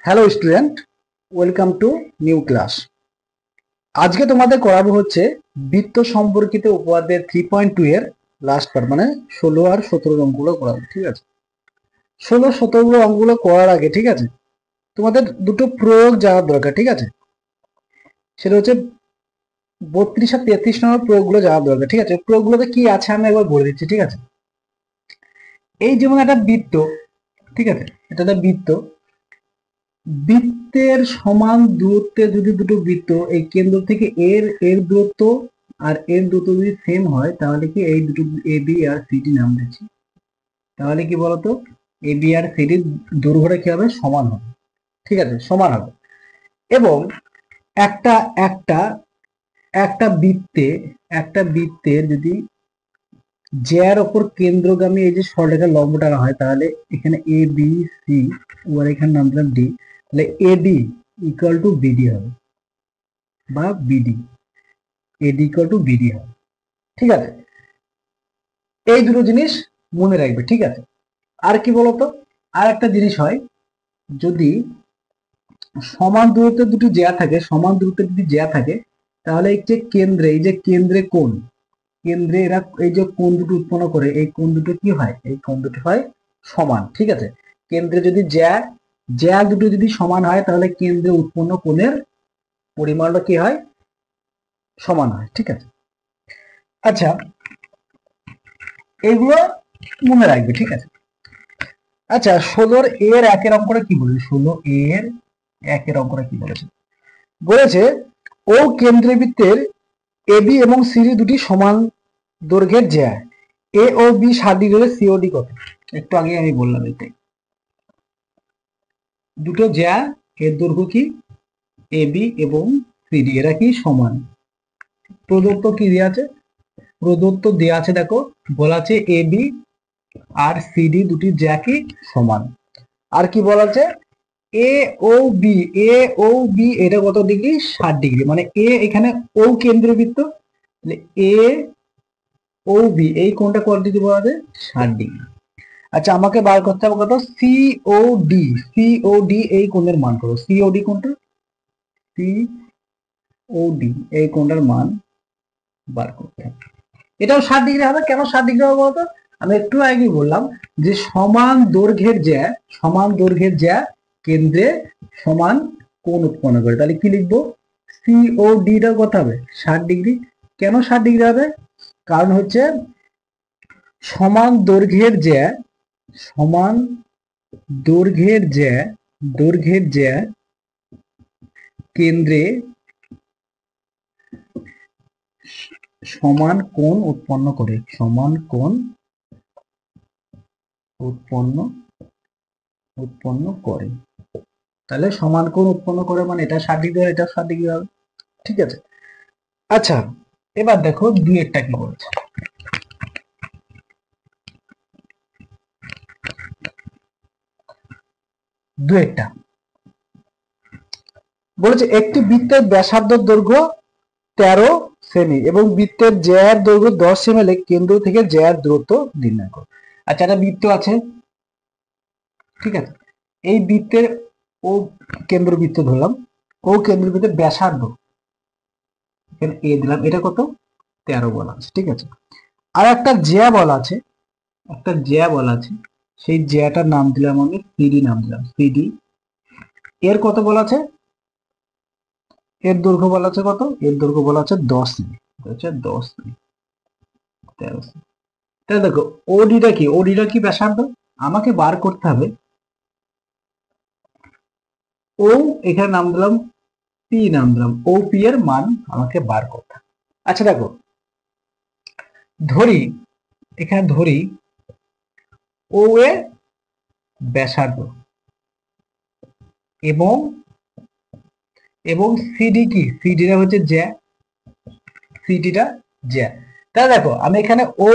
Hello student, welcome to new class. আজকে তোমাদের করাবো হচ্ছে বৃত্ত সম্পর্কিত উপপাদ্যের 3.2 এর লাস্ট পার্ট, মানে 16 আর 17 অঙ্কগুলো করাবো। ঠিক আছে, 16-17 অঙ্কগুলো করার আগে ঠিক আছে তোমাদের দুটো প্রয়োগ জানার দরকার। ঠিক আছে, সেটা হচ্ছে 32 আর 33 নম্বর প্রয়োগগুলো জানার দরকার। ঠিক আছে, প্রয়োগগুলোতে কি আছে আমি একবার বলে দিচ্ছি। ঠিক আছে, এই যেমন একটা বৃত্ত, ঠিক আছে, এটা একটা বৃত্ত। বৃত্তের সমান দূরত্বে যদি দুটো বৃত্ত এই কেন্দ্র থেকে এর দূরত্ব আর এর দূরত্ব যদি সেম হয়, তাহলে কি এই দুটো এ বি আর সিডি নাম দিচ্ছি। তাহলে কি বলতো, এ বি আর সিডির দৈর্ঘ্যটা কি হবে, সমান হবে। ঠিক আছে, সমান হবে। এবং একটা একটা একটা বৃত্তে বৃত্তের যদি জ্যার ওপর কেন্দ্রগামী এই যে সরলরেখার লম্ব টানা হয়, তাহলে এখানে এ বি সি আর এখানে নাম দিলাম ডি, তাহলে এডি ইকুয়াল টু বিডি হবে, বা BD, eddy equal to BD হবে। ঠিক আছে, এই দুটো জিনিস মনে রাখবে। ঠিক আছে, আর কি বলতো, আর একটা জিনিস হয়, যদি সমান দূরত্বের দুটি জ্যা থাকে, তাহলে এই যে কেন্দ্রে কোণ, কেন্দ্রে এরা এই যে কোণ দুটো উৎপন্ন করে, এই কোণ দুটো কি হয়, এই কোণ দুটো হয় সমান। ঠিক আছে, কেন্দ্রে যদি জ্যা জ্যা দুটো যদি সমান হয়, তাহলে কেন্দ্রে উৎপন্ন কোণের পরিমাণটা কি হয়, সমান হয়। ঠিক আছে, আচ্ছা, এগুলো মনে রাখবে। ঠিক আছে, আচ্ছা, 16 এর একের অঙ্কটা কি বলেছে, 16 এর একের অঙ্কটা কি বলেছে, বলেছে ও কেন্দ্রে বৃত্তের এবি এবং সিডি দুটি সমান দৈর্ঘ্যের জ্যা, এ ও বি 60 ডিগ্রি হলে সিওডি কত। একটু আগে আমি বললাম, এটাই দুটো জ্যা, এর দৈর্ঘ্য কি এ বি এবং সিডি, এরা কি সমান। প্রদত্ত কি দেওয়া আছে, প্রদত্ত দেওয়া আছে, দেখো বলা আছে এ বি আর সিডি দুটি জ্যা কি সমান। আর কি বলা আছে, এ ও বি, এ ও বি এটা কত ডিগ্রি, 60 ডিগ্রি, মানে এ এখানে ও কেন্দ্রবৃত্ত, এ ও বি এই কোণটা কত ডিগ্রি বলা যায়, 60 ডিগ্রি। আচ্ছা, আমাকে বার করতে হবে কত, সিওডি, সিওডি এই কোণের মান কত, সিওডি কোণটা, সিওডি এই কোণটার মান বার করতে হবে। এটাও 60 ডিগ্রি হবে। কেন 60 ডিগ্রি হবে বলতো, আমি একটু আগে বললাম যে সমান দৈর্ঘ্যের জ্যা কেন্দ্রে সমান কোণ উৎপন্ন করে, তাহলে কি লিখবো, সিওডি টা কত হবে, 60 ডিগ্রি। কেন 60 ডিগ্রি হবে, কারণ হচ্ছে সমান দৈর্ঘ্যের জ্যা, সমান দৈর্ঘ্যের জ্যা কেন্দ্রে সমান কোণ উৎপন্ন করে, সমান কোণ উৎপন্ন করে। তাহলে সমান কোণ উৎপন্ন করে মানে এটা 60 ডিগ্রি, এটা 60 ডিগ্রি হবে। ঠিক আছে, আচ্ছা, এবার দেখো দুইয়েরটা কি বলেছে, দুইয়েরটা বলেছে একটি বৃত্তের ব্যাসার্ধ দৈর্ঘ্য 13 সেমি এবং বৃত্তের জ্যার দৈর্ঘ্য 10 সেমি হলে কেন্দ্র থেকে জ্যার দূরত্ব নির্ণয় করো। আচ্ছা, একটা বৃত্ত আছে, ঠিক আছে, এই বৃত্তের ও কেন্দ্রবৃত্ত ধরলাম, ও কেন্দ্রবৃত্তের ব্যাসার্ধ এখানে এ দিলাম, এটা কত, 13 বলা আছে। ঠিক আছে, আর একটা জ্যা বলা আছে, সেই জ্যাটার নাম দিলাম আমি সিডি, নাম দিলাম সিডি। এর কত বলা আছে, এর দৈর্ঘ্য বলা আছে কত, এর দৈর্ঘ্য বলা আছে 10 সেমি, 10 সেমি, 13 সেমি। তাহলে দেখো ওডিটা কি ব্যাসার্ধ, আমাকে বার করতে হবে ও, এখানে নাম দিলাম পি, ও পি এর মান আমাকে বার করতে হবে। আচ্ছা দেখো, ধরি ও এর ব্যাসার্ধ এবং সিডি কি, সিডিটা হচ্ছে জ্যা, তাহলে দেখো আমি এখানে ও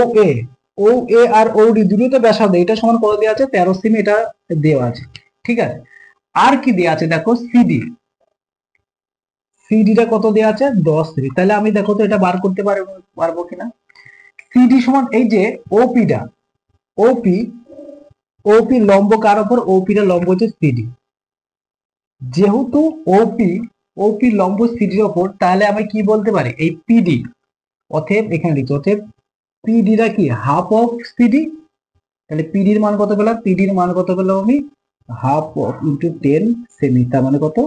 এ আর ও ডি দুটো তো ব্যাসার্ধ, এটা সমান কত দেওয়া আছে, 13 সেমি, এটা দেওয়া আছে। ঠিক আছে, আর কি দেওয়া আছে, দেখো সিডিটা কত দেওয়া আছে, 10 সেমি। তাহলে আমি দেখো তো এটা বার করতে পারবো কিনা। সিডি সমান এই যে ওপিটা, ওপি লম্ব কার উপর, ওপিটা লম্ব হচ্ছে সিডি, যেহেতু ওপি ওপি লম্ব সিডির ওপর, তাহলে আমি কি বলতে পারি, এই পিডি, অতএব এখানে লিখছি, অতএব পিডিটা কি হাফ অফ সিডি। তাহলে পিডির মান কত পেলাম, পিডির মান কত পেলাম আমি, হাফ অফ ইন্টু 10 সেমি, তার মানে কত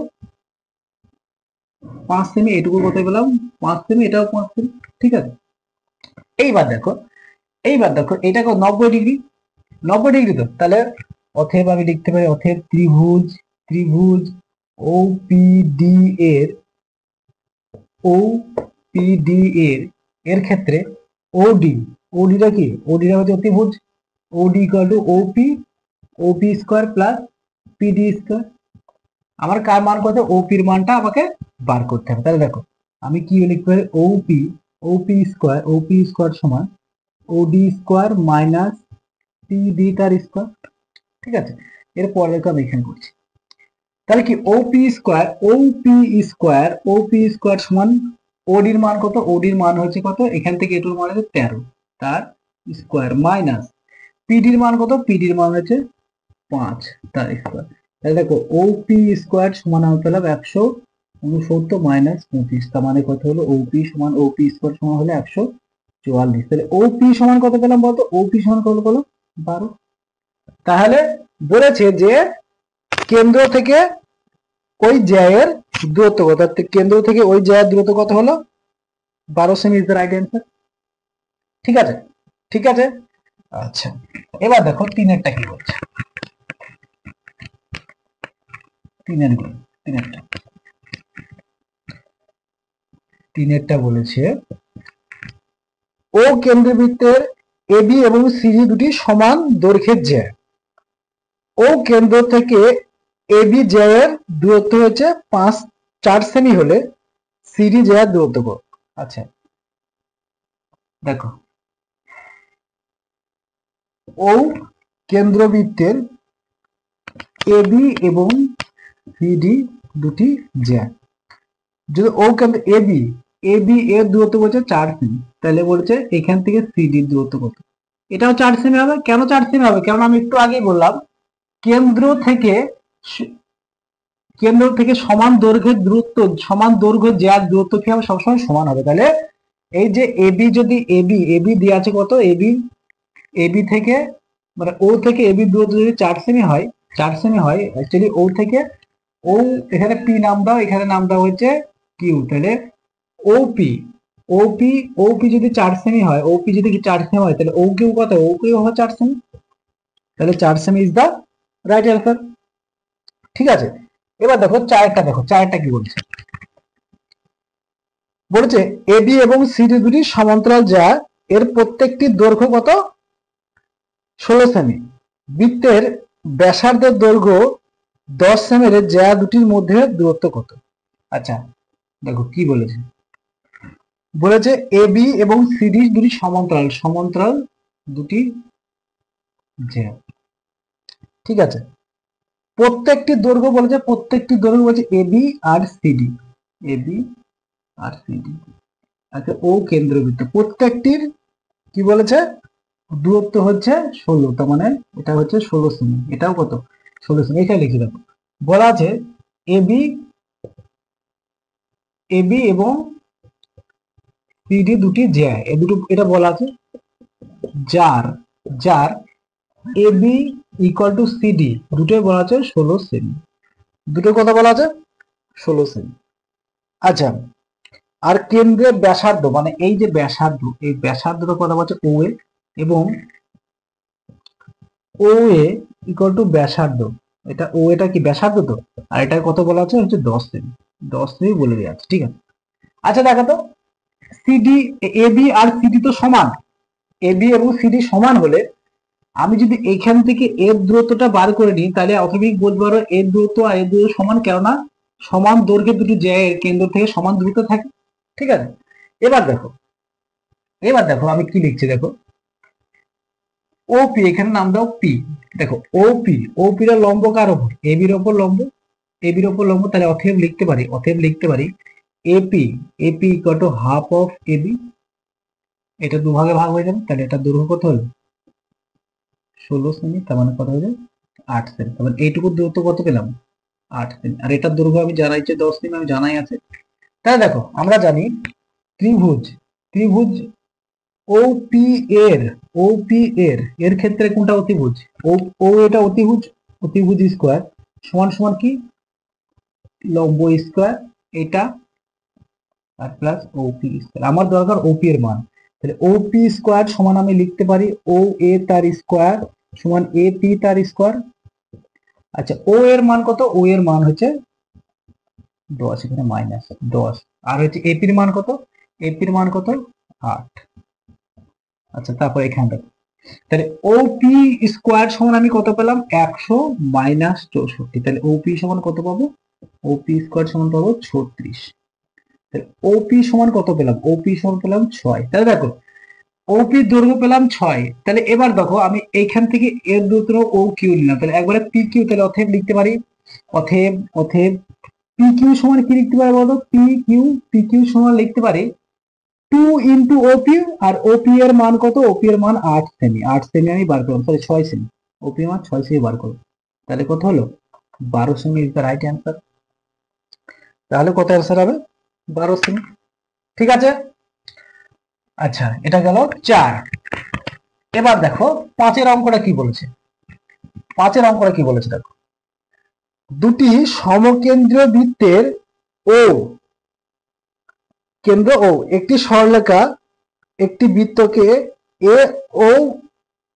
5 সেমি। এটুকু কত পেলাম 5 সেমি, এটাও 5 সেমি। ঠিক আছে, এইবার দেখো, এটা কত 90 ডিগ্রি, 90 ডিগ্রি তো, তাহলে অতএব আমি লিখতে পারি, অতএব ত্রিভুজ ওপিডি এর ওপিডি এর ক্ষেত্রে ওডিটা কি, ওডিটা হচ্ছে অতিভুজ, OD equal to OP square plus PD square. আমার কার মান কত, ওপির মানটা আমাকে বার করতে হবে। তাহলে দেখো আমি কি লিখতে পারি, ওপি স্কোয়ার সমান ওডি স্কোয়ার মাইনাস পিডি তার স্কোয়ার। ঠিক আছে, এরপর দেখো আমি এখানে করছি, তাহলে কি ওপি স্কোয়ার সমান ওডির মান কত, ওডির মান হচ্ছে কত, এখান থেকে এটুর মান হচ্ছে 13 তার স্কোয়ার মাইনাস পিডির মান কত, পিডির মান হচ্ছে 5 তার স্কোয়ার। তাহলে দেখো ওপি স্কোয়ার সমান আমি পেলাম 169 মাইনাস 25, তার মানে কত হলো, ওপি স্কোয়ার সমান হলো 144। তাহলে ওপি সমান কত পেলাম বলতো, ওপি সমান কত পেলাম 12। তাহলে বলেছে যে কেন্দ্র থেকে ওই জ্যায়ের দূরত্ব কত, কেন্দ্র থেকে ওই জ্যায়ের দূরত্ব কত হলো 12 semi, is the right answer. ঠিক আছে, ঠিক আছে। আচ্ছা, এবার দেখো তিনেরটা কি বলছে, তিনেরটা বলেছে ও কেন্দ্রবৃত্তের এবি এবং সিডি দুটি সমান দৈর্ঘ্যের জ্যা, ও কেন্দ্র থেকে এবি জ্যায়ের দূরত্ব হচ্ছে 4 সেমি হলে সিডি জ্যায়ের দূরত্ব কত। আচ্ছা দেখো, ও কেন্দ্রবৃত্তের এবি এবং সিডি দুটি জ্যা, যদি ও কেন্দ্র এবি এর দূরত্ব বলছে 4 সেমি, তাহলে বলছে এখান থেকে সিডির দূরত্ব কত, এটাও 4 সেমি হবে। কেন 4 সেমি হবে, কারণ আমি একটু আগেই বললাম কেন্দ্র থেকে সমান দৈর্ঘ্যের দূরত্ব, সমান দৈর্ঘ্য জ্যার দূরত্ব কি হবে, সবসময় সমান হবে। তাহলে এই যে এবি, যদি এবি দিয়ে আছে কত, এবি থেকে মানে ও থেকে এবি দূরত্ব যদি 4 সেমি হয়, অ্যাকচুয়ালি ও থেকে ও, এখানে পি নাম দাও, এখানে নাম দাও হচ্ছে কিউ, তাহলে ওপি ওপি যদি 4 সেমি হয়, ওপি যদি 4 সেমি হয়, তাহলে ও কিউ কত, ও কিউ হবে 4 সেমি, তাহলে 4 সেমি ইজ দা রাইট অ্যান্সার। ঠিক আছে, এবার দেখো চারটা কি বলছে, বলেছে এবি এবং সিডি দুটি সমান্তরাল যা এর প্রত্যেকটি দৈর্ঘ্য কত 16 সেমি, বৃত্তের ব্যাসার্ধের দৈর্ঘ্য 10 সেমি, যা দুটির মধ্যে দূরত্ব কত। আচ্ছা দেখো কি বলেছে এবি এবং সিডি দুটি সমান্তরাল দুটি জ্যা। ঠিক আছে, প্রত্যেকটি দৈর্ঘ্য বলেছে, এবি আর সিডি, আচ্ছা ও কেন্দ্রবৃত্ত প্রত্যেকটির কি বলেছে দূরত্ব হচ্ছে 16, তার মানে এটা হচ্ছে 16 সেমি, এটাও কত 16 সেমি। এখানে লিখে দেখো বলা আছে এবি এবং সিডি দুটি জ্যা, এটা বলা আছে যার এবি ইকুয়াল টু সিডি দুটোই বলা আছে 16 সেমি, দুটোর কথা বলা আছে 16 সেমি। আচ্ছা, আর কেন্দ্রের ব্যাসার্ধ, মানে এই যে ব্যাসার্ধ, এই ব্যাসার্ধের কথা বলছে ও এ, এবং ও এ ইকুয়াল টু ব্যাসার্ধ, এটা ও এটা কি ব্যাসার্ধ তো, আর এটা কত বলা আছে হচ্ছে 10 সেমি, 10 সেমি বলে দেওয়া আছে। ঠিক আছে, আচ্ছা দেখো তো সিডি, এবি আর সিডি তো সমান, এবি এবং সিডি সমান হলে আমি যদি এখান থেকে এর দূরত্বটা বার করে নিই, তাহলে অটোমেটিক বলতে পারো এর দূরত্ব আর এর দূরত্ব সমান, কেননা সমান দৈর্ঘ্যের দুটি জ্যায়ের কেন্দ্র থেকে সমান দূরত্ব থাকে। ঠিক আছে, এবার দেখো আমি কি লিখছি, দেখো ওপি, এখানে নাম দাও পি, দেখো ওপির লম্ব কার ওপর, এবির ওপর লম্ব, তাহলে অতএব লিখতে পারি AP equal to half of AB, এটা দুভাগে ভাগ হয়ে যাবে, তাহলে এটা দৈর্ঘ্য কত হলো 16 সেমি, তার মানে কত হয়ে যায় 8 সেমি, তার মানে এইটুকু দূরত্ব কত পেলাম 8 সেমি, আর এটার দৈর্ঘ্য আমি জানাই যে 10 সেমি, আমি জানাই আছে। তাহলে দেখো আমরা জানি ত্রিভুজ ত্রিভুজ ওপি এর ওপি এর এর ক্ষেত্রে কোনটা অতিভুজ? ও এটা অতিভুজ, অতিভুজ স্কোয়ার সমান সমান কি লম্ব স্কোয়ার এটা আর প্লাস ওপি স্কোয়ার। আমার দরকার ওপি এর মান, তাহলে ওপি স্কোয়ার সমান আমি লিখতে পারি ও এ তার স্কোয়ার সমান এ পি তার স্কোয়ার। আচ্ছা ও এর মান কত? ও এর মান হচ্ছে 10, এখানে মাইনাস 10, আর হচ্ছে এপির মান কত? এপির মান কত? 8। আচ্ছা তারপর এখানে দেখো, তাহলে ওপি স্কোয়ার সমান আমি কত পেলাম? 100 মাইনাস 64। তাহলে ওপি সমান কত পাবো? ওপি স্কোয়ার সমান পাবো 36। তাহলে ওপি সমান কত পেলাম? ওপি সমান পেলাম 6। তাহলে দেখো ওপি দৈর্ঘ্য পেলাম 6। তাহলে এবার দেখো আমি এইখান থেকে এর দূরত্ব ও কিউ নিলাম, তাহলে একবারে পি কিউ, তাহলে অতএব লিখতে পারি অতএব অতএব পি কিউ সমান কি লিখতে পারি বলতো? পি কিউ সমান লিখতে পারি 2 ইন্টু ওপি, আর ওপি এর মান কত? ওপি এর মান 8 সেমি। 8 সেমি আমি বার করলাম, সরি 6 সেমি, ওপি এর মান 6 সেমি বার করলাম। তাহলে কত হলো? 12 semi is the right answer. তাহলে কত অ্যান্সার হবে? 12 সেমি। ঠিক আছে, আচ্ছা এটা গেল 4। এবার দেখো 5-এর অঙ্কটা কি বলেছে। 5-এর অঙ্কটা কি বলেছে দেখো, দুটি সমকেন্দ্রীয় বৃত্তের ও কেন্দ্র ও একটি সরলরেখা একটি বৃত্তকে এ ও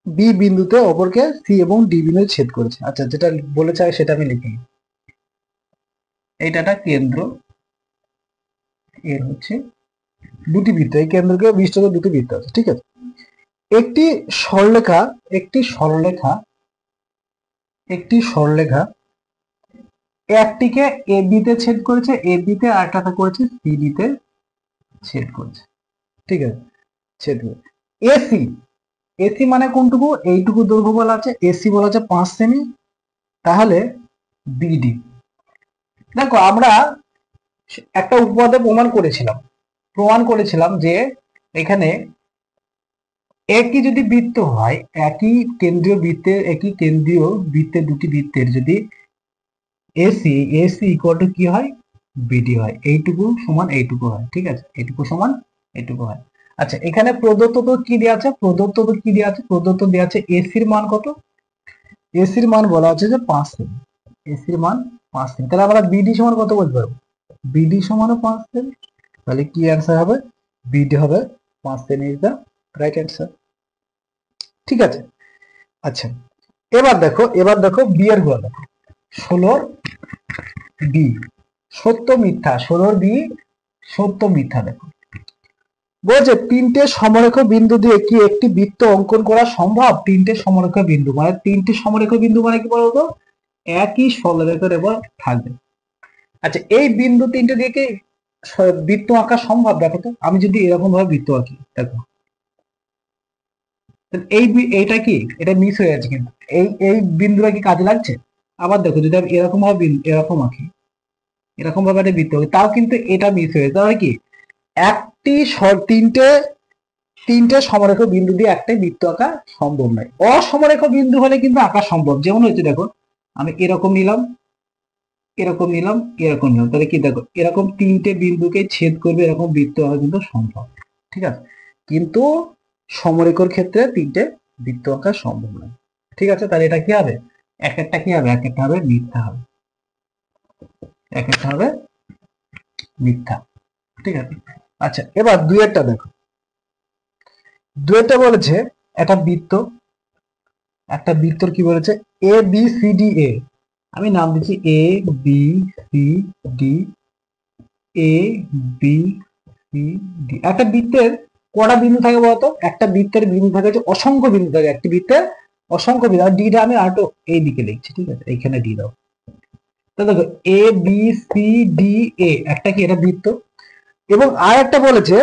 বি বিন্দুতে অপরকে সি এবং ডি বিন্দুতে ছেদ করেছে। আচ্ছা যেটা বলেছে সেটা আমি লিখি। এইটা কেন্দ্র, এর হচ্ছে দুটি বৃত্ত, এই কেন্দ্রকে বিশিষ্ট দুটি বৃত্ত আছে, ঠিক আছে। একটি সরলরেখা একটি সরলরেখা একটিকে এ বি তে ছেদ করেছে, এ বি তে, আর একটা করেছে সি ডি তে ছেদ করেছে, ঠিক আছে। ছেদ করে এসি, এসি মানে কোনটুকু? এইটুকু দৈর্ঘ্য বলা আছে, এসি বলা আছে 5 সেমি। তাহলে বিডি, দেখো আমরা একটা উপপাদ্যে প্রমাণ করেছিলাম যে এখানে একই যদি বৃত্ত হয়, একই কেন্দ্রীয় বৃত্তের দুটি বৃত্তের যদি এসি ইকুয়াল টু কি হয়? বিডি হয়। এইটুকু সমান এইটুকু হয়, ঠিক আছে, এইটুকু সমান এইটুকু হয়। আচ্ছা এখানে প্রদত্ত তো কি দেওয়া আছে? প্রদত্ত দেওয়া আছে এসির মান কত? এসির মান বলা আছে যে 5 সেমি, এসির মান 5 সেমি। তাহলে আমরা বিডি সমান কত বলতে পারবো? বিডি সমানও 5 সেমি। তাহলে কি অ্যান্সার হবে? বিডি হবে 5 সেমি ইজ দ্য রাইট অ্যান্সার, ঠিক আছে। আচ্ছা এবার দেখো বি এর গুলো দেখো, 16 বি সত্য মিথ্যা, 16 বি সত্য মিথ্যা। দেখো বলছে তিনটে সমরেখ বিন্দু দিয়ে কি একটি বৃত্ত অঙ্কন করা সম্ভব? তিনটে সমরেখ বিন্দু মানে কি বলতো? একই সরলরেখার উপর থাকবে। আচ্ছা এই বিন্দু তিনটে দিয়ে কি বৃত্ত আঁকা সম্ভব? দেখো তো, আমি যদি এরকম ভাবে বৃত্ত আঁকি, দেখো এইটা কি, এটা মিস হয়ে যাচ্ছে, কিন্তু এই বিন্দুটা কি কাজে লাগছে? আবার দেখো যদি আমি এরকম ভাবে এরকম আঁকি, এরকম ভাবে একটা বৃত্ত আঁকি, তাও কিন্তু এটা মিস হয়ে যাচ্ছে। তাহলে কি একটি তিনটে সমরেখ বিন্দু দিয়ে একটা বৃত্ত আঁকা সম্ভব নয়। অসমরেখ বিন্দু হলে কিন্তু আঁকা সম্ভব। যেমন হচ্ছে দেখো আমি এরকম নিলাম, তাহলে কি দেখো এরকম তিনটে বিন্দুকে ছেদ করবে এরকম বৃত্ত আঁকা কিন্তু সম্ভব, ঠিক আছে। কিন্তু সমরেখর ক্ষেত্রে তিনটে বৃত্ত আঁকা সম্ভব নয়, ঠিক আছে। তাহলে এটা কি হবে? এক একটা হবে মিথ্যা হবে, মিথ্যা, ঠিক আছে। আচ্ছা এবার দুইয়েরটা দেখো, দুইয়েরটা বলেছে একটা বৃত্তর কি বলেছে? A B C D A, আমি নাম দিচ্ছি A B C D, A B C D. একটা বৃত্তের কটা বিন্দু থাকে বলতো? একটা বৃত্তের বিন্দু থাকে হচ্ছে অসংখ্য বিন্দু থাকে, একটি বৃত্তের অসংখ্য বিন্দু। আর ডিটা আমি আরেকটু এই দিকে লিখছি, ঠিক আছে, এইখানে ডি দাও। তো দেখো A B C D A একটা কি এটা বৃত্ত, এবং আর একটা বলেছে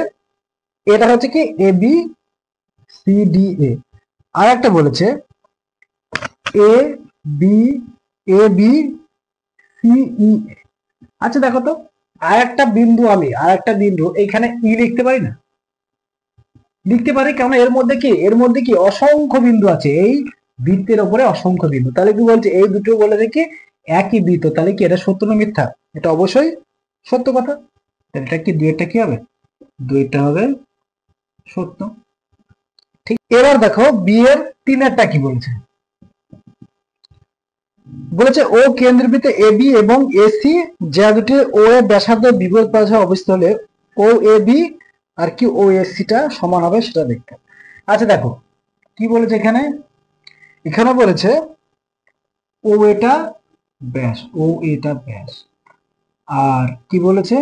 এটা হচ্ছে কি A B C D A, আর একটা বলেছে এ বি সি ই। আচ্ছা দেখো তো আর একটা বিন্দু এইখানে ই লিখতে পারি না? লিখতে পারি, কারণ এর মধ্যে কি অসংখ্য বিন্দু আছে, এই বৃত্তের উপরে অসংখ্য বিন্দু। তাহলে কি বলছে? এই দুটো বলে দেখি একই বৃত্ত, তাহলে কি এটা সত্য না মিথ্যা? এটা অবশ্যই সত্য কথা। তাহলে এটা কি দুইটা কি হবে? দুইটা হবে সত্য। ঠিক, এবার দেখো বি এর তিনেরটা কি বলছে। বলেছে ও কেন্দ্রবৃত্ত এবি এবং এসি যা দুটি ও এর ব্যাসার্ধ বিপরীত পাশে অবস্থিত হলে ও এ বি আর কি ও এসিটা সমান হবে সেটা দেখতে। আচ্ছা দেখো কি বলেছে এখানে, এখানে বলেছে ও এটা ব্যাস, ও এটা ব্যাস, আর কি বলেছে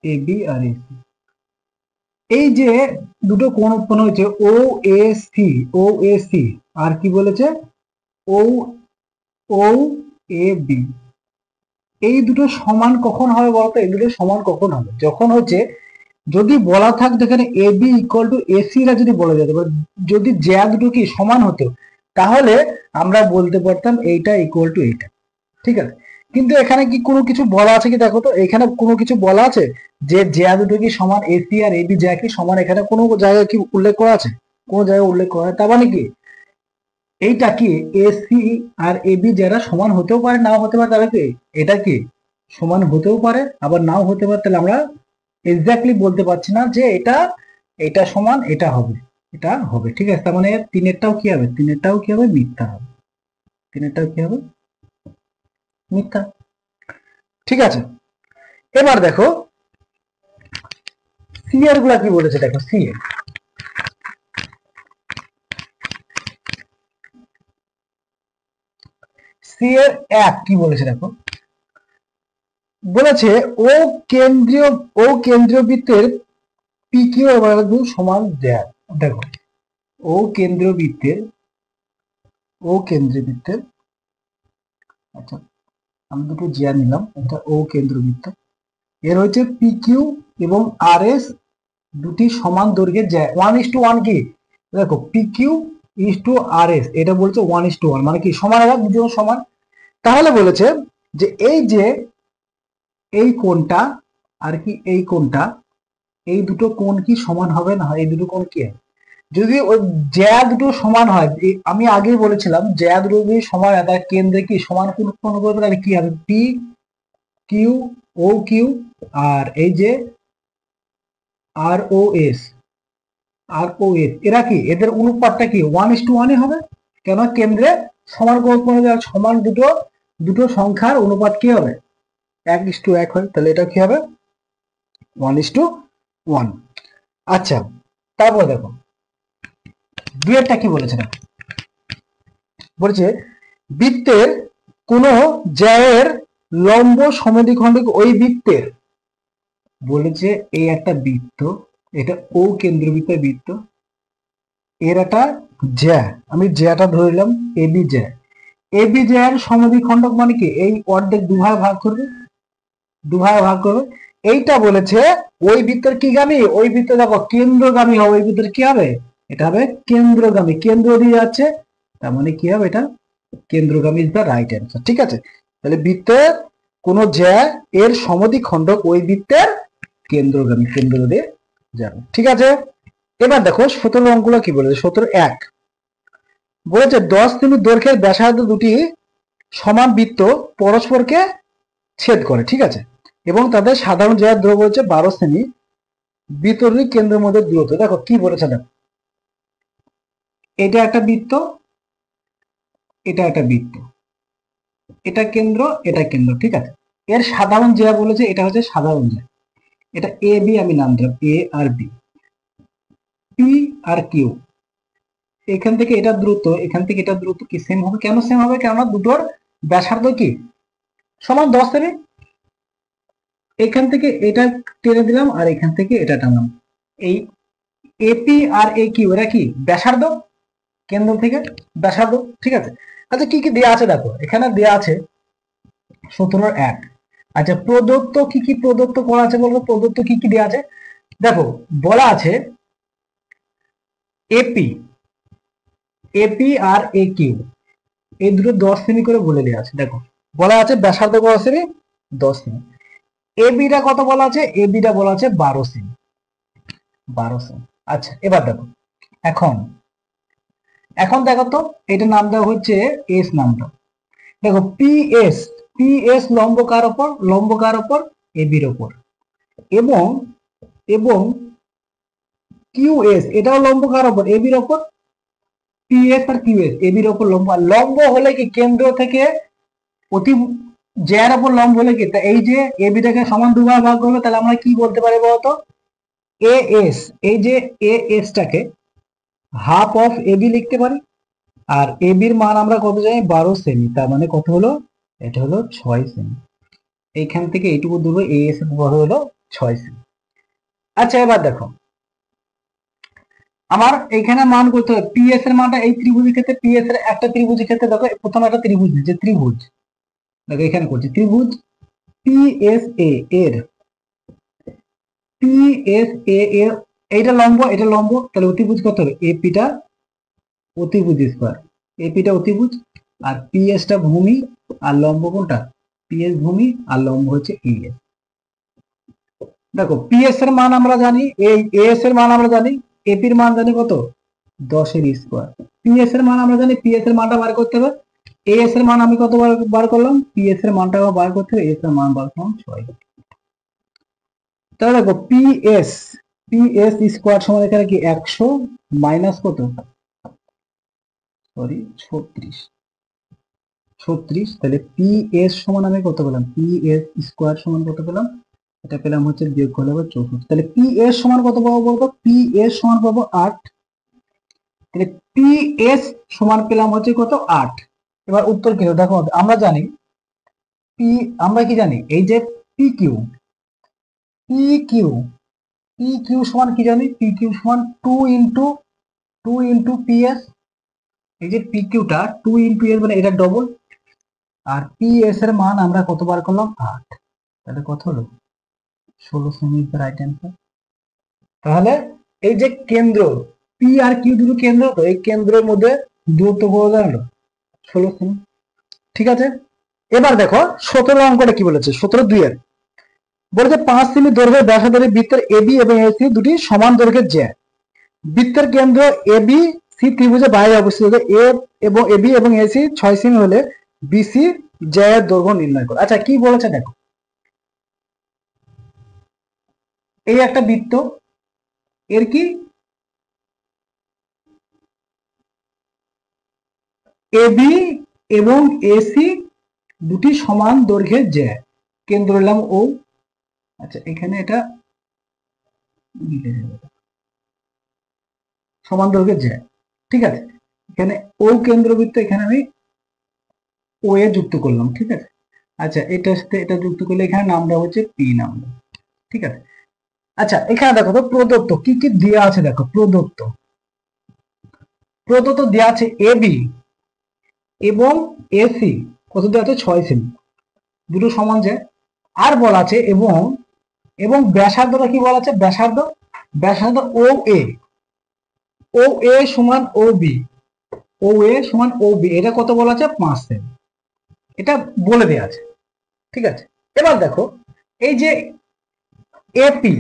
এ বি আর এসি, এই যে দুটো কোণ উৎপন্ন হয়েছে ও A C, O A C, আর কি বলেছে ও ও এ বি, এই দুটো সমান কখন হবে বলতো? এই দুটো সমান কখন হবে? যখন হচ্ছে যদি বলা থাকতো এখানে এ বি ইকুয়াল টু এসি রা যদি বলা যেত, যদি জ্যা দুটো কি সমান হতো, তাহলে আমরা বলতে পারতাম এইটা ইকুয়াল টু এইটা, ঠিক আছে। কিন্তু এখানে কি কোনো কিছু বলা আছে কি? দেখো তো এখানে কোনো কিছু বলা আছে যে জ্যা দুটো কি সমান, এসি আর এবি জ্যা কি সমান? এখানে কোনো জায়গায় কি উল্লেখ করা আছে? কোনো জায়গায় উল্লেখ করা? তার মানে কি এইটা কি এসি আর এবি যারা সমান হতেও পারে নাও হতে পারে, তাহলে কি এটা কি সমান হতেও পারে আবার নাও হতে পারে। তাহলে আমরা এক্স্যাক্টলি বলতে পারছি না যে এটা সমান এটা হবে, এটা হবে, ঠিক আছে। তার মানে তিনেরটাও কি হবে? তিনেরটাও কি হবে? মিথ্যা হবে। তিনেরটাও কি হবে? মিথ্যা। ঠিক আছে, এবার দেখো সি এর গুলা কি বলেছে, দেখো সি এর, সি এর এক কি বলেছে দেখো, বলেছে ও কেন্দ্রীয় বৃত্তের পি কিউ এবার সমান দেয়। দেখো ও কেন্দ্রীয় বৃত্তের, ও কেন্দ্রীয় বৃত্তের, আচ্ছা আমি দুটো জিয়া নিলাম, এটা ও কেন্দ্রবৃত্ত, এর হচ্ছে পি কিউ এবং আর এস দুটি সমান দৈর্ঘ্যের যায় 1:1 কি, দেখো P Q is to R S, এটা বলছে 1:1 মানে কি সমান, আবার দুজন সমান। তাহলে বলেছে যে এই কোণটা আর কি এই কোণটা, এই দুটো কোণ কি সমান হবে না? এই দুটো কোণ কি হবে? যদি ওই জ্যা দুটো সমান হয়, আমি আগেই বলেছিলাম জ্যা দুটো যদি সমান হয় তার কেন্দ্রে কি সমান কোণ উৎপন্ন করবে, তাহলে কি হবে? P Q O Q R এই যে আর ও এস, আর ও এস, এরা কি এদের অনুপাতটা কি 1:1 হবে? কেন? কেন্দ্রে সমান কোণ উৎপন্ন হবে, সমান দুটো সংখ্যার অনুপাত কি হবে? 1:1 হয়, তাহলে এটা কি হবে? 1:1। আচ্ছা তারপর দেখো দুয়েরটা কি বলেছে না, বলছে বৃত্তের কোন জ্যায়ের লম্ব সমদ্বিখণ্ডক ওই বৃত্তের, বলেছে এই একটা বৃত্ত, এটা ও কেন্দ্রবৃত্তের বৃত্ত, এর একটা জ্যা, আমি জ্যাটা ধরলাম এবি জ্যা, এবি জ্যার সমদ্বিখণ্ডক মানে কি এই অর্ধেক দুভাগে ভাগ করবে, দুভাগে ভাগ করবে। এইটা বলেছে ওই বৃত্তের কি গামী, ওই বৃত্তে দেখো কেন্দ্রগামী হবে, ওই বৃত্তের কি হবে? এটা হবে কেন্দ্রগামী, কেন্দ্র দিয়ে যাচ্ছে, তার মানে কি হবে? এটা কেন্দ্রগামী ইজ দ্য রাইট অ্যান্সার, ঠিক আছে। তাহলে বৃত্তের কোন জ্যা এর সমদ্বিখণ্ডক ওই বৃত্তের কেন্দ্রগামী, কেন্দ্র দিয়ে যাবে, ঠিক আছে। এবার দেখো 17 অঙ্কগুলো কি বলেছে। 17(1) বলেছে 10 সেমি দৈর্ঘ্যের ব্যাসার্ধ দুটি সমান বৃত্ত পরস্পরকে ছেদ করে, ঠিক আছে, এবং তাদের সাধারণ জ্যায়ের দৈর্ঘ্য হচ্ছে 12 সেমি, বৃত্তটির কেন্দ্রের মধ্যে দূরত্ব। দেখো কি বলেছে, দেখো এটা একটা বৃত্ত, এটা একটা বৃত্ত, এটা কেন্দ্র, এটা কেন্দ্র, ঠিক আছে। এর সাধারণ জ্যা বলেছে, এটা হচ্ছে সাধারণ জ্যা, এটা এ বি আমি নাম দিলাম, এ আর বি, পি আর কিউ, এখান থেকে এটা দূরত্ব, এখান থেকে এটা দূরত্ব কি সেম হবে? কেন সেম হবে? কেননা দুটোর ব্যাসার্ধ কি সমান 10 সেমি। এখান থেকে এটা টেনে দিলাম আর এখান থেকে এটা টানলাম, এই এপি আর এ কিউ এরা কি ব্যাসার্ধ, কেন্দ্র থেকে ব্যাসার্ধ, ঠিক আছে। আচ্ছা কি কি দেওয়া আছে দেখো, এখানে দেওয়া আছে 17(1). আচ্ছা প্রদত্ত কি কি প্রদত্ত করা আছে বলবো, প্রদত্ত কি কি দেওয়া আছে দেখো, বলা আছে এপি, এপি আর এ কিউ এই দুটো 10 সেমি করে বলে দেওয়া আছে। দেখো বলা আছে ব্যাসার্ধ কত সেমি? 10 সেমি। এবিটা কত বলা আছে? এবিটা বলা আছে 12 সেমি, 12 সেমি। আচ্ছা এবার দেখো এখন এখন দেখো তো এটার নাম দেওয়া হচ্ছে এস নাম দাও। দেখো পিএস, পিএস লম্ব কার ওপর? লম্ব কার ওপর? এবির ওপর। এবং এবং কিউএস এটাও লম্ব কার ওপর? এবির ওপর। পিএস আর কিউএস এবির ওপর লম্ব। আর লম্ব হলে কি কেন্দ্র থেকে অতি জ্যার ওপর লম্ব হলে কি, তা এই যে এবিটাকে সমান দুভাগে ভাগ করবে, তাহলে আমরা কি বলতে পারি বলতো? এএস, এই যে এএস টাকে হাফ অফ এবি লিখতে পারি। আর এবির মান আমরা কত জানি? 12 সেমি। তার মানে কত হলো? এটা হলো 6 সেমি। এইখান থেকে এইটুকু দূরে এএস এর বড় হলো 6 সেমি। আচ্ছা এবার দেখো আমার এখানে মান করতে হবে পিএস এর মানটা। এই ত্রিভুজের ক্ষেত্রে পিএস এর একটা ত্রিভুজের ক্ষেত্রে দেখো প্রথমে একটা ত্রিভুজ, যে ত্রিভুজ দেখো এখানে করছি ত্রিভুজ পিএসএ এর, পিএসএ এর এইটা লম্ব, এটা লম্ব, তাহলে অতিভুজ কত হবে? এপিটা অতিভুজ স্কয়ার, এপিটা অতিভুজ, আর পিএসটা ভূমি, আর লম্ব কোনটা? পিএস ভূমি, আর লম্ব হচ্ছে এএস। দেখো পিএস এর মান আমরা জানি, এই এএস এর মান আমরা জানি, এপির মান জানি কত? 10 এর স্কয়ার। পিএস এর মান আমরা জানি, পিএস এর মানটা বার করতে হবে। এএস এর মান আমি কত বার করলাম? পিএস এর মানটা বার করতে হবে, এস এর মান বার করলাম 6। তাহলে দেখো পিএস, পিএস স্কয়ার সমান এখানে কি 100 মাইনাস কত? সরি 36, 36। তাহলে পিএস সমান আমি কত পেলাম? পিএস স্কয়ার সমান কত পেলাম? এটা পেলাম হচ্ছে বিয়োগ করলে হবে 64। তাহলে পিএস সমান কত পাবো বলতো? পিএস সমান পাবো 8। তাহলে পিএস সমান পেলাম হচ্ছে কত? 8। এবার উত্তর কি? দেখো আমরা জানি পি, আমরা কি জানি? এই যে P Q, P Q, P Q সমান কি জানি? পি কিউ সমান 2 ইন্টু পিএস। এই যে পি কিউটা 2 ইন্টু এস মানে এটা ডবল। আর পিএস এর মান আমরা কত বার করলাম? 8। তাহলে কত হলো? 16 সেমি রাইট অ্যান্সার। তাহলে এই যে কেন্দ্র পি আর কিউ দুটো কেন্দ্র, তো এই কেন্দ্রের মধ্যে দূরত্ব কত দাঁড়ালো? 16 সেমি। ঠিক আছে, এবার দেখো 17 অঙ্কটা কি বলেছে? 17 2 এর বলেছে 5 সেমি দৈর্ঘ্যের ব্যাসার্ধের বৃত্তের এবি এবং এসি দুটি সমান দৈর্ঘ্যের জ্যা। বৃত্তের কেন্দ্র এবি সি ত্রিভুজের বাইরে অবস্থিত। এ এবং এবি এবং এসি 6 সেমি হলে বিসি জ্যায়ের দৈর্ঘ্য নির্ণয় করো। আচ্ছা কি বলেছে দেখো, এই একটা বৃত্ত, এর কি এবি এবং এসি দুটি সমান দৈর্ঘ্যের জ্যা, কেন্দ্র নিলাম ও। আচ্ছা এখানে এটা সমান দৈর্ঘ্যের জ্যা, ঠিক আছে। এখানে ও কেন্দ্রবৃত্ত, এখানে আমি ও এ যুক্ত করলাম, ঠিক আছে। আচ্ছা এটার সাথে এটা যুক্ত করলে এখানে নামটা হচ্ছে পি নাম, ঠিক আছে। আচ্ছা এখানে দেখো তো প্রদত্ত কি কি দেওয়া আছে, দেখো প্রদত্ত, প্রদত্ত দেওয়া আছে এবি এবং এসি কত দেওয়া আছে? 6 সেমি, দুটো সমান যায়। আর বলা আছে এবং এবং ব্যাসার্ধটা কি বলা আছে? ব্যাসার্ধ, ব্যাসার্ধ ও এ, ও এ সমান ও বি, ও এ সমান ও বি, এটা কত বলা আছে? 5 সেমি, এটা বলে দেওয়া আছে, ঠিক আছে। এবার দেখো এই যে এপি,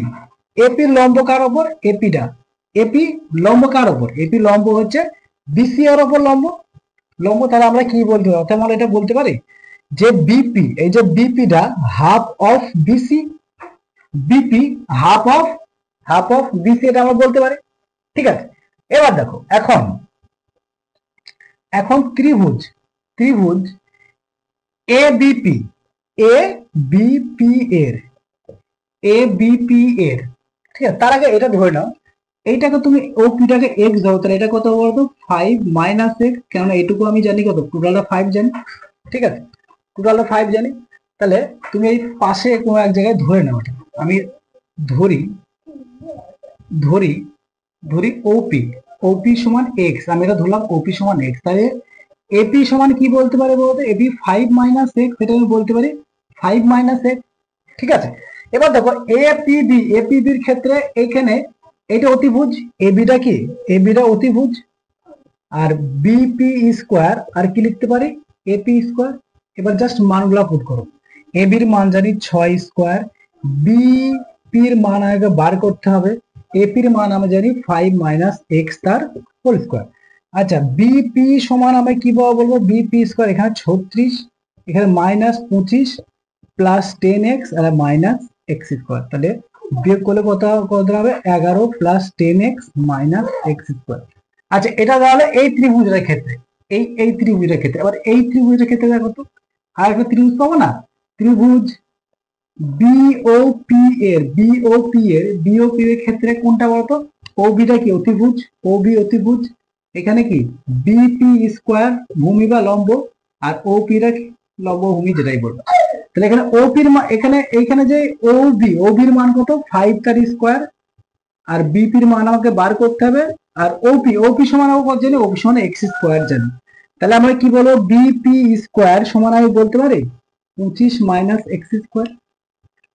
এপি লম্ব কার ওপর? এপিটা, এপি লম্ব কার ওপর? এপি লম্ব হচ্ছে বিসি এর ওপর লম্ব, লম্ব। তাহলে আমরা কি বলতে পারি? আমরা এটা বলতে পারি যে বিপি, এই যে বিপিটা half of BC, BP half of BC, এটা আমরা বলতে পারি, ঠিক আছে। এবার দেখো এখন এখন ত্রিভুজ, ত্রিভুজ এ বিপি, এ বিপি এর, এ বিপি এর, ঠিক আছে। তার আগে এটা ধরে নাও এইটাকে তুমি ও পিটাকে এক্স ধরো, তাহলে এটা কত বলতো? 5 মাইনাস এক্স, কেননা এটুকু আমি জানি কত? টোটালটা 5 জানি, ঠিক আছে, টোটালটা 5 জানি। তাহলে তুমি এই পাশে কোনো এক জায়গায় ধরে নাও, এটা আমি ধরি, ধরি ধরি ওপি, ওপি সমান এক্স, আমি এটা ধরলাম ওপি সমান এক্স। তাহলে এপি সমান কি বলতে পারে বলতো? এপি 5 মাইনাস এক্স, এটা আমি বলতে পারি 5 মাইনাস এক্স, ঠিক আছে। এবার দেখো এপিবি, এপিবির ক্ষেত্রে এইখানে এটা অতিভুজ, এবিটা কি? এবিটা অতিভুজ, আর বিপি স্কোয়ার, আর কি লিখতে পারি? AP square. এবার জাস্ট মানগুলা পুট করো, এবির মান জানি 6 স্কোয়ার, বিপির মান আগে বার করতে হবে, এপির মান আমরা জানি 5 মাইনাস এক্স তার হোল স্কোয়ার। আচ্ছা বিপি সমান আমি কি বলবো, বিপি স্কোয়ার এখানে 36, এখানে -25 প্লাস 10x আর মাইনাস এক্স স্কোয়ার, তাহলে বিয়োগ করলে কত হবে 11 plus 10x minus x square. আচ্ছা এটা তাহলে এই ত্রিভুজের ক্ষেত্রে, এই ত্রিভুজের ক্ষেত্রে। আবার এই ত্রিভুজের ক্ষেত্রে দেখো তো আর একটা ত্রিভুজ পাবো না, ত্রিভুজ বিওপি এর ক্ষেত্রে কোনটা বলতো, ওবিটা কি অতিভুজ, ওবি অতিভুজ, এখানে কি বিপি স্কোয়ার ভূমি বা লম্ব আর ওপি টা লম্ব ভূমি, যেটাই বলবো। তাহলে এখানে ওপির মান, এখানে যে ওবির মান কত 5 তার স্কোয়ার, আর বিপির মান আমাকে বার করতে হবে, আর ওপি সমান আমরা কত জানি, ওপি সমান এক্স স্কোয়ার জানি। তাহলে আমরা কি বলবো, বিপি স্কোয়ার সমান আমি বলতে পারি 25 মাইনাস এক্স স্কোয়ার।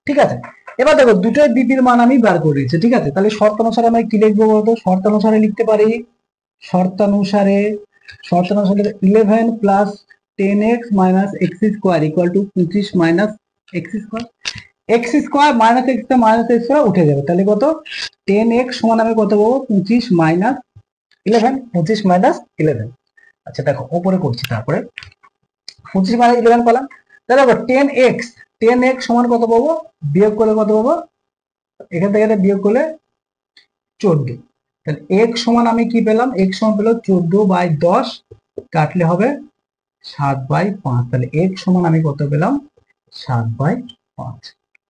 ঠিক আছে, এবার দেখো দুটোই বিপির মান আমি বার করে দিয়েছি। ঠিক আছে, তাহলে শর্তানুসারে আমরা কি লিখবো বলতো, শর্তানুসারে লিখতে পারি, শর্তানুসারে 11 plus 10x minus x square equal to 25 minus x square. X square minus x minus x square উঠে যাবে, তাহলে কত 10x সমান আমি কত পাবো 25 মাইনাস 11, 25 মাইনাস 11। আচ্ছা দেখো উপরে করছি, তারপরে 25 মাইনাস 11 পেলাম। তাহলে দেখো 10x সমান কত পাবো, বিয়োগ করলে কত পাবো, এখান থেকে বিয়োগ করলে 14। তাহলে x সমান আমি কি পেলাম, x সমান পেলাম 14/10, কাটলে হবে 7/5। তাহলে x সমান আমি কত পেলাম 7/5।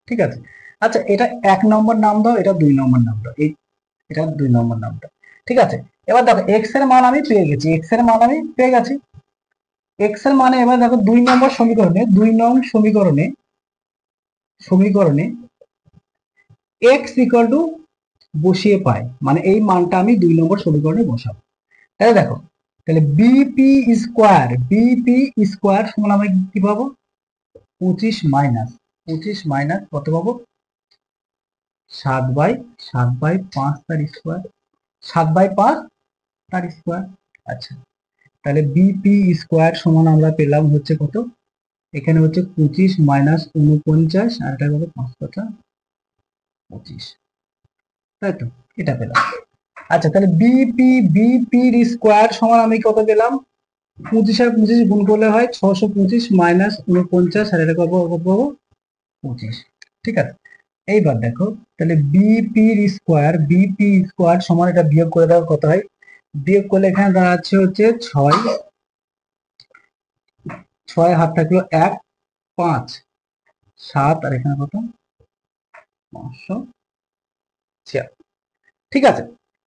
ঠিক আছে, আচ্ছা এটা 1 নম্বর নাম দাও, এটা 2 নম্বর নাম দাও, এটা 2 নম্বর নাম দাও। ঠিক আছে, এবার দেখো x এর মান আমি পেয়ে গেছি, x এর মান আমি পেয়ে গেছি। x এর মানে এবার দেখো 2 নম্বর সমীকরণে, 2 নং সমীকরণে x ইকুয়াল টু বসিয়ে পাই, মানে এই মানটা আমি 2 নম্বর সমীকরণে বসাবো। তাহলে দেখো, তাহলে বিপি স্কোয়ার সমান আমি কি পাবো 25 মাইনাস কত পাবো 7/5 তার স্কোয়ার, 7/5 তার স্কোয়ার। আচ্ছা তাহলে বিপি স্কোয়ার সমান আমরা পেলাম হচ্ছে কত, এখানে হচ্ছে 25 মাইনাস 49 আর এটা কত 5/25, তাই তো এটা পেলাম। আচ্ছা তাহলে বিপির স্কোয়ার সমান আমি কত পেলাম, 25 আর 25 গুণ করলে হয় 625 মাইনাস 49 আর এটা কত পাবো 25। ঠিক আছে, এইবার দেখো তাহলে বিপি স্কোয়ার সমান এটা বিয়োগ করে দেওয়ার কত হয়, বিয়োগ করলে এখানে দাঁড়াচ্ছে হচ্ছে 6 হাত থাকলো 1 5 7 আর এখানে কত 500। ঠিক আছে,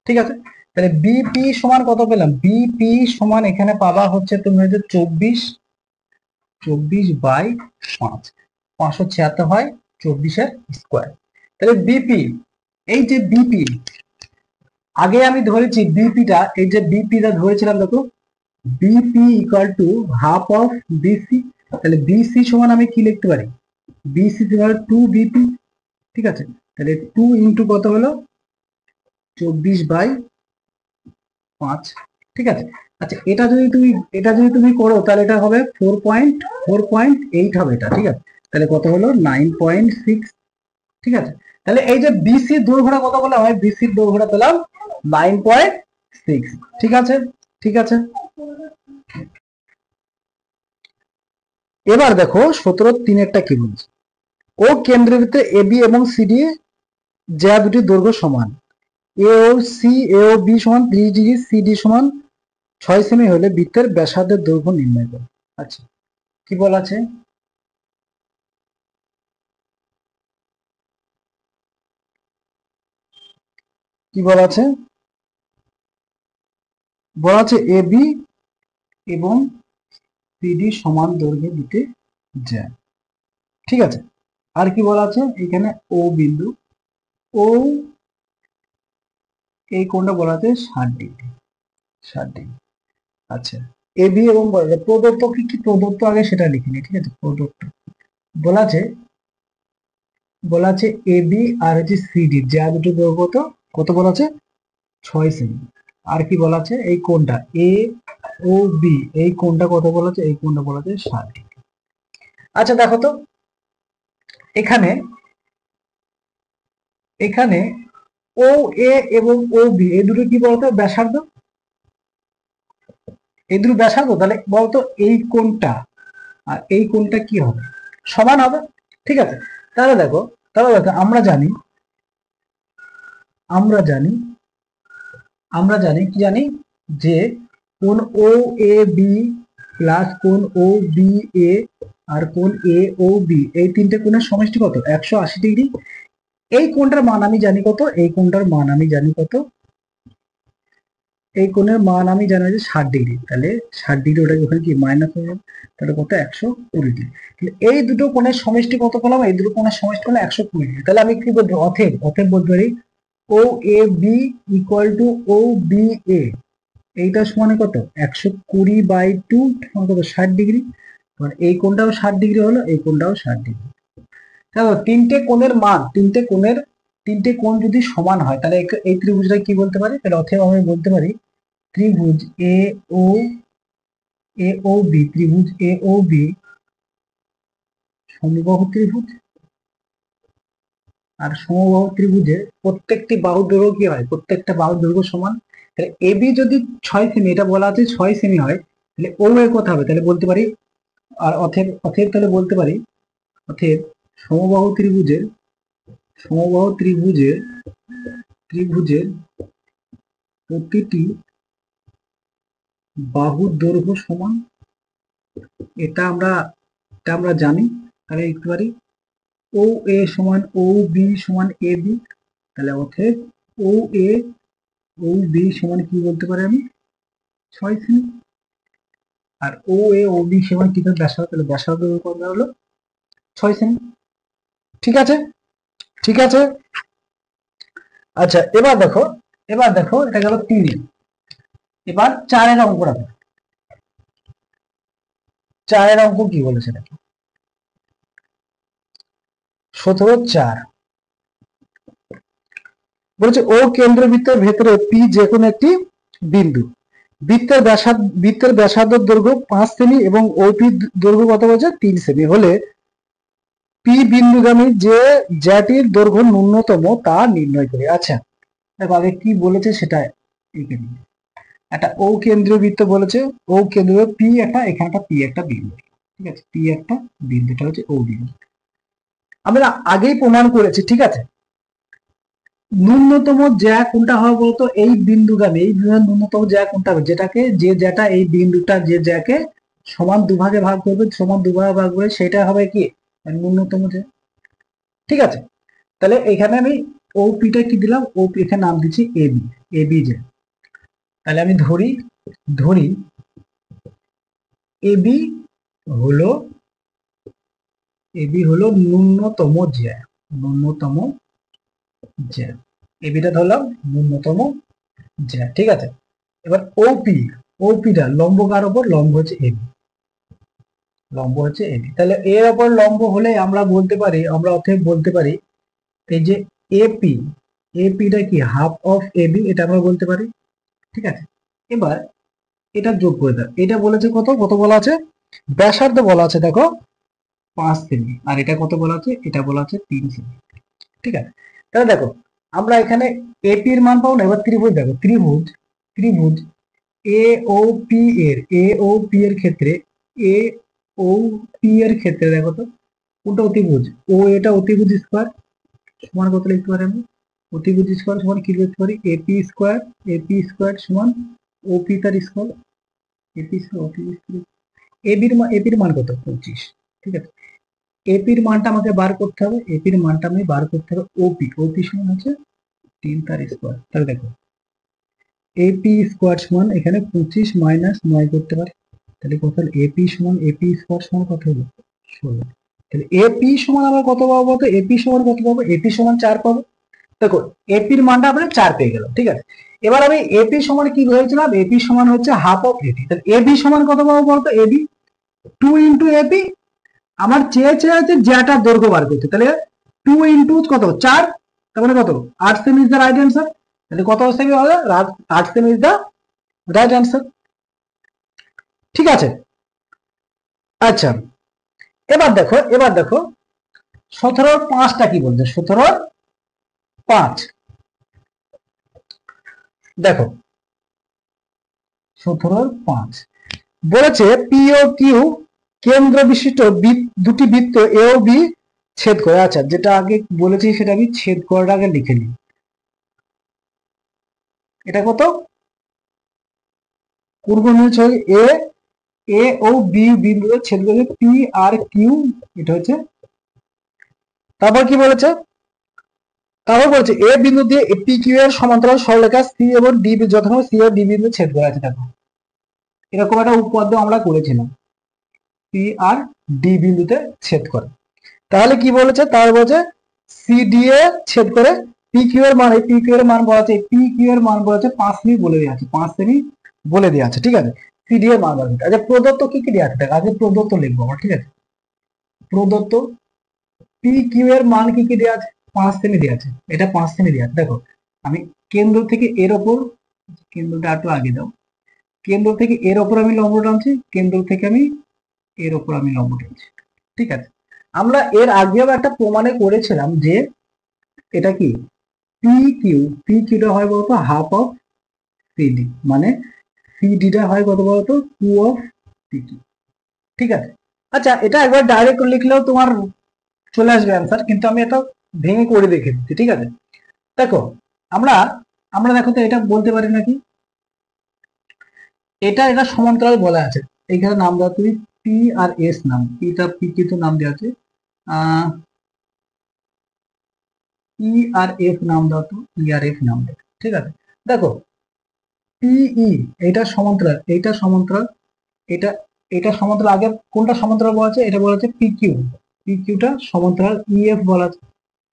ঠিক আছে, তাহলে বিপি সমান কত পেলাম, বিপি সমান এখানে পাবা হচ্ছে তুমি হচ্ছে 24/5, 576 হয় 24 স্কোয়ার। তাহলে বিপি, এই যে বিপি আগে আমি ধরেছি বিপিটা, এই যে বিপিটা ধরেছিলাম দেখো BP equal to half of BC. তাহলে বিসি সমান আমি কি লিখতে পারি, বিসি সমান 2 বিপি। ঠিক আছে, তাহলে 2 ইন্টু কত হলো 24/5। ঠিক আছে, আচ্ছা এটা যদি তুমি করো তাহলে এটা হবে 4.8 হবে এটা। ঠিক আছে, তাহলে কত হলো 9.6। ঠিক আছে, তাহলে এই যে বিসির দৈর্ঘ্যটা কত বললাম, আমি বিসির দৈর্ঘ্যটা পেলাম 9.6। ঠিক আছে, ঠিক আছে, এবার দেখো 17-3 কি বলছে, ও কেন্দ্রের ভিতরে এবি এবং সিডি যা দুটি দৈর্ঘ্য সমান, এ ও বি সমান 30 ডিগ্রি, সিডি সমান 6 সেমি হলে বৃত্তের ব্যাসার্ধের দৈর্ঘ্য নির্ণয় করো। আচ্ছা কি বলা আছে, কি বলা আছে, বলা আছে এবি এবং সিডি সমান দৈর্ঘ্যে দিতে যায়। ঠিক আছে, আর কি বলা আছে এখানে ও বিন্দু, ও এই কোণটা বলা আছে 60 ডিগ্রি, 60 ডিগ্রি। আচ্ছা এবি এবং প্রদত্ত কি প্রদত্ত আগে সেটা লিখিনি। ঠিক আছে, প্রদত্ত বলা আছে এবি আর হচ্ছে সিডি যা দুটো দৈর্ঘ্য কত বলা আছে 6 সেমি। আর কি বলা আছে এই কোণটা এ ও বি, এই কোণটা কত বলা আছে, এই কোণটা বলা আছে 60 ডিগ্রি। আচ্ছা দেখো তো এখানে ও এ এবং ও বি এই দুটো কি বলতো ব্যাসার্ধ, এই দুটো ব্যাসার্ধ, তাহলে বলতো এই কোণটা আর এই কোণটা কি হবে, সমান হবে। ঠিক আছে, তাহলে দেখো আমরা জানি কি জানি যে কোণ ও এ বি প্লাস কোণ ও বি এ আর কোণ এ ও বি, এই তিনটে কোণের সমষ্টি কত, 180 ডিগ্রি। এই কোণটার মান আমি জানি কত, এই কোণের মান আমি জানি হচ্ছে 60 ডিগ্রি। তাহলে 60 ডিগ্রি ওটা ওখানে কি মাইনাস হয়ে যাবে, তাহলে কত, 120 ডিগ্রি। এই দুটো কোণের সমষ্টি কত পেলাম, এই দুটো কোণের সমষ্টি হলো 120 ডিগ্রি। তাহলে আমি কি বলবো, অতএব বলতে পারি O A B equal to O B A, এইটা সমান কত, 120/2 সমান কত, 60 ডিগ্রি। এই কোণটাও 60 ডিগ্রি হলো, এই কোণটাও 60 ডিগ্রি। দেখো তিনটে কোণ যদি সমান হয়, তাহলে এই ত্রিভুজটা কি বলতে পারি, তাহলে অতএব আমি বলতে পারি ত্রিভুজ এ ও বি, ত্রিভুজ এ ও বি সমবাহু ত্রিভুজ। আর সমবাহু ত্রিভুজের প্রত্যেকটি বাহুর দৈর্ঘ্য কি হয়, প্রত্যেকটা বাহুর দৈর্ঘ্য সমান। তাহলে এ বি যদি 6 সেমি, এটা বলা আছে 6 সেমি হয়, তাহলে ও এ কত হবে, তাহলে বলতে পারি, আর অতএব তাহলে বলতে পারি, অতএব সমবাহু ত্রিভুজের প্রতিটি বাহুর দৈর্ঘ্য সমান। এটা আমরা জানি। তাহলে লিখতে পারি ও এ সমান ও বি সমান এ বি। তাহলে অতএব ও এ ও বি সমান কি বলতে পারি আমি, 6 সেমি। আর ও এ ও বি সমান কি ব্যাসার্ধ, তাহলে ব্যাসার্ধ কত হলো, 6 সেমি। ঠিক আছে। আচ্ছা, এবার দেখো এটা গেল 3। এবার 4-এর অঙ্ক রাখো। 4-এর অঙ্ক কি বলেছে দেখো, 17/4 বলেছে ও কেন্দ্রবৃত্তের ভেতরে পি যে কোনো একটি বিন্দু, বৃত্তের ব্যাসার্ধ দৈর্ঘ্য 5 সেমি এবং ওপি দৈর্ঘ্য কত বলছে, 3 সেমি হলে পি বিন্দুগামী যে জ্যাটির দৈর্ঘ্য ন্যূনতম তা নির্ণয় করি। আচ্ছা দেখো আগে কি বলেছে সেটা এখানে একটা ও কেন্দ্রীয় বৃত্ত বলেছে, ও কেন্দ্রীয় পি একটা, এখানে একটা পি একটা বিন্দু। ঠিক আছে, পি একটা বিন্দু, এটা হচ্ছে ও বিন্দু। আমরা আগেই প্রমাণ করেছি। ঠিক আছে, ন্যূনতম জ্যা কোনটা হবে বলতো, এই বিন্দুগামী, এই ন্যূনতম জ্যা কোনটা হবে, যেটা এই বিন্দুটা যে জ্যাকে সমান দুভাগে ভাগ করবে, সমান দুভাগে ভাগ করে সেটা হবে কি ন্যূনতম জ্যা। ঠিক আছে, তাহলে এখানে আমি ও পিটা কি দিলাম, ও পি এখানে নাম দিচ্ছি এ বি জ্যা। তাহলে আমি ধরি এ বি হলো ন্যূনতম জ্যা, এবিটা ধরলাম ন্যূনতম জ্যা। ঠিক আছে, এবার ওপিটা লম্ব কার উপর, লম্ব হচ্ছে এবি। তাহলে এর উপর লম্ব হলে আমরা অতএব বলতে পারি এই যে এপিটা কি হাফ অফ এবি, এটা আমরা বলতে পারি। ঠিক আছে, এবার এটা যোগ করে দাও। এটা বলেছে কত বলা আছে, ব্যাসার্ধ বলা আছে দেখো 5 সেমি, আর এটা কত বলা আছে, এটা বলা আছে 3 সেমি। ঠিক আছে, তাহলে দেখো আমরা এখানে এপি এর মান পাবো না। এবার ত্রিভুজ দেখো, ত্রিভুজ এ ও পি এর ক্ষেত্রে দেখো তো কোনটা অতিভুজ, এটা অতিভুজ স্কয়ার সমান কত লিখতে পারি আমি, অতিভুজ স্কয়ার সমান কি লিখতে পারি, এপি স্কয়ার সমান ওপি তার স্কয়ার, এপির মান কত, 25। ঠিক আছে, এপির মানটা আমাকে বার করতে হবে, ওপি সমান হচ্ছে 3 তার স্কয়ার। তাহলে দেখো এপি স্কয়ার সমান এখানে 25 মাইনাস 9 করতে পারি, তাহলে কত হলো, এপি স্কয়ার সমান কত হলো, 16। তাহলে এপি সমান আমরা কত পাবো, এপি সমান 4 পাবো। দেখো এপির মানটা আমরা 4 পেয়ে গেলাম। ঠিক আছে, এবার আমি এপি সমান কি ধরেছিলাম, এপি সমান হচ্ছে হাফ অফ এপি। তাহলে এবি সমান কত পাবো বলতো, এবি 2 ইন্টু এপি। আমার চেয়েছে হচ্ছে জ্যাটার দৈর্ঘ্য বার করতে, তাহলে 2 ইন্টু কত 4, তার মানে কত 8 semi is the right answer. তাহলে কত সেমি হবে, 8 semi is the right answer. ঠিক আছে, আচ্ছা এবার দেখো 17/5টা কি বলছে, 17/5 দেখো 17/5 বলেছে পি ও কিউ কেন্দ্র বিশিষ্ট দুটি বৃত্ত এ ও বি ছেদ করে। আচ্ছা, যেটা আগে বলেছি সেটা আমি ছেদ করার আগে লিখে নিই। এটা কত? পূর্ব নির্ণয় এ এ ও বি বিন্দুতে ছেদ করে পি আর কিউ, এটা হচ্ছে। তারপর কি বলেছে? তারপর বলছে এ বিন্দু দিয়ে পি কিউ এর সমান্তরাল সরলরেখা সি এবং ডি যথাক্রমে সি ও ডি বিন্দু ছেদ করে আছে। দেখো, এরকম একটা উপপাদ্য আমরা করেছিলাম, পি আর ডি বিন্দুতে ছেদ করে। তাহলে কি বলেছে? তার বলছে সি ডি এ ছেদ করে পি কিউ এর মান, এই পি কিউ এর মান বলা আছে, পি কিউ এর মান বলা আছে 5 সেমি বলে দেওয়া আছে, 5 সেমি বলে দেওয়া আছে। ঠিক আছে, সি ডি এর মান বলা আছে। আচ্ছা, প্রদত্ত কি কি দেওয়া আছে? আগে প্রদত্ত লিখবো আমরা। ঠিক আছে, প্রদত্ত পি কিউ এর মান কি কি দেওয়া আছে? 5 সেমি দেওয়া আছে, এটা 5 সেমি দেওয়া আছে। দেখো, আমি কেন্দ্র থেকে এর ওপর, কেন্দ্রটা একটু আগে দাও, কেন্দ্র থেকে এর ওপর আমি লম্ব টানছি, কেন্দ্র থেকে আমি এর ওপর আমি লম্ব টানছি। ঠিক আছে, আমরা এর আগেও একটা প্রমাণে করেছিলাম যে এটা কি পি কিউ, পি কিউটা হয় বলতো হাফ অফ সিডি, মানে সিডিটা হয় কত বলতো 2 অফ পি কিউ। ঠিক আছে, আচ্ছা, এটা একবার ডাইরেক্ট লিখলেও তোমার চলে আসবে অ্যান্সার, কিন্তু আমি এটা ভেঙে করে দেখে দিচ্ছি। ঠিক আছে, দেখো, আমরা আমরা দেখো তো এটা বলতে পারি নাকি, এটা সমান্তরাল বলা আছে। এখানে নাম দাও তুমি পি আর এস নাম, পিটা পি কিন্তু নাম দেওয়া আছে, ই আর এফ নাম দাও তো, ই আর এফ নাম দাও। ঠিক আছে, দেখো পিই এটা সমান্তরাল, এইটা সমান্তরাল, এটা এটা সমান্তরাল। আগে কোনটা সমান্তরাল বলা আছে? এটা বলা আছে পি কিউ, পি কিউটা সমান্তরাল ই এফ বলা আছে,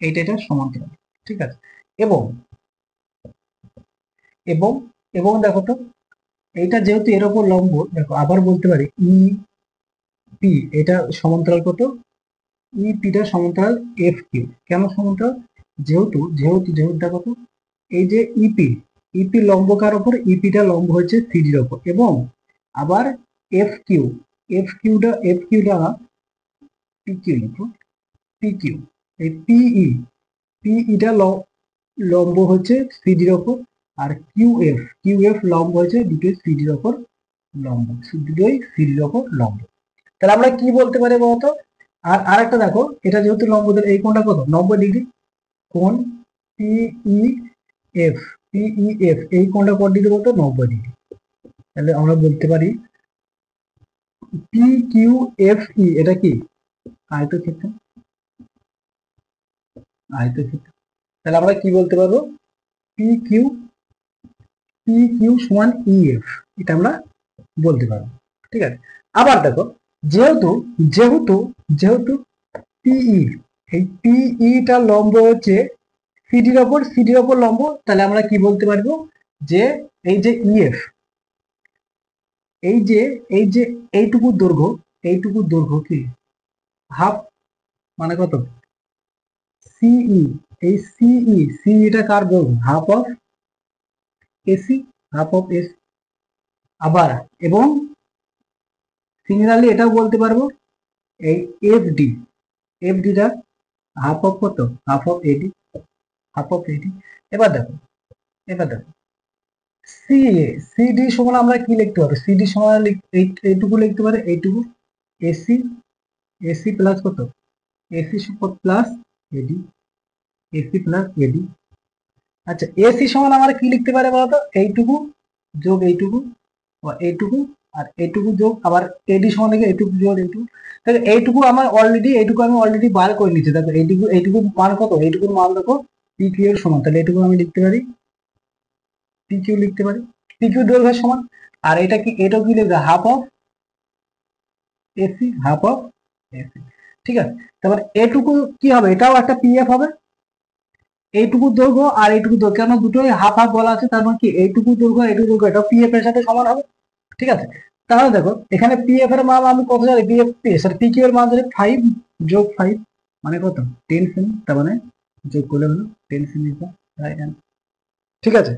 এটা সমান্তরাল। ঠিক আছে, এবং এবং এবং দেখো তো, এইটা যেহেতু এর উপর লম্ব, দেখো আবার বলতে পারি ই পি এটা সমান্তরাল কত, ই পিটা সমান্তরাল এফ কিউ। কেন সমান্তরাল? যেহেতু যেহেতু যেহেতু দেখো তো, এই যে ইপি, ইপি লম্ব কার উপর? ইপিটা লম্ব হচ্ছে সিডির উপর, এবং আবার এফ কিউ, এফ কিউটা পি কিউ লিখো, পি কিউ, এই পিই, পিইটা লম্ব হচ্ছে সিডির ওপর, আর কিউ এফ লম্ব হচ্ছে দুটোই সিডির ওপর লম্ব, দুটোই সিডির ওপর লম্ব। তাহলে আমরা কি বলতে পারি বলতো? আর আরেকটা দেখো, এটা যেহেতু লম্ব, এই কোণটা কত? 90 ডিগ্রি। কোণ পিই এফ, পিই এফ এই কোণটা কত ডিগ্রি বলতো? 90 ডিগ্রি। তাহলে আমরা বলতে পারি পি কিউ এফ ই এটা কি আয়তক্ষেত্র, আয়তক্ষেত্র। তাহলে আমরা কি বলতে পারবো? পি কিউ, পি কিউ সমান ই এফ, এটা আমরা বলতে পারবো। ঠিক আছে, আবার দেখো, যেহেতু যেহেতু যেহেতু পিই, এই পিইটা লম্ব হচ্ছে সিডির ওপর লম্ব, তাহলে আমরা কি বলতে পারবো? যে এই যে ইএফ, এই যে এই যে এইটুকু দৈর্ঘ্য কি হাফ, মানে কত? সিই, এই সিইটা কার দৈর্ঘ্য? Half of AC, half of AS. আবার এবং সিমিলারলি এটাও বলতে পারবো, এই এফডিটা হাফ অফ কত? Half of AD, half of AD. এবার দেখো, এবার দেখো সিডি সমান আমরা কি লিখতে পারবো? সিডি সমান এইটুকু লিখতে পারি, এইটুকু এসি, এসি প্লাস কত? এসি প্লাস এডি, এসি প্লাস এডি। আচ্ছা, এসি সমান আমরা কি লিখতে পারি বলতো? এইটুকু যোগ এইটুকু, এইটুকু আর এইটুকু যোগ আবার এডি সমান থেকে এইটুকু যোগ এইটুকু। তাহলে এইটুকু আমি অলরেডি বার করে নিচ্ছি। দেখো এইটুকু মান কত? এইটুকুর মান দেখো পি কিউ এর সমান, তাহলে এইটুকু আমি লিখতে পারি পি কিউ লিখতে পারি, পি কিউ দৈর্ঘ্যের সমান। আর এটা কি? এটাও কি লিখবে? Half of AC, half of AC. ঠিক আছে, তারপর এটুকু কি হবে? এটাও একটা পিএফ হবে, এইটুকু দৈর্ঘ্য আর এইটুকু দৈর্ঘ্য, কেন দুটোই হাফ হাফ বলা আছে, তার মানে কি এইটুকু দৈর্ঘ্য এইটুকু দৈর্ঘ্য এটা পিএফ এর সাথে সমান হবে। ঠিক আছে, তাহলে দেখো এখানে পিএফ এর মান আমি কত জানি? পি কিউ এর মান জানি 5 যোগ 5 মানে কত? 10 সেমি, তার মানে যোগ করলে হলো 10 সেমি। ঠিক আছে,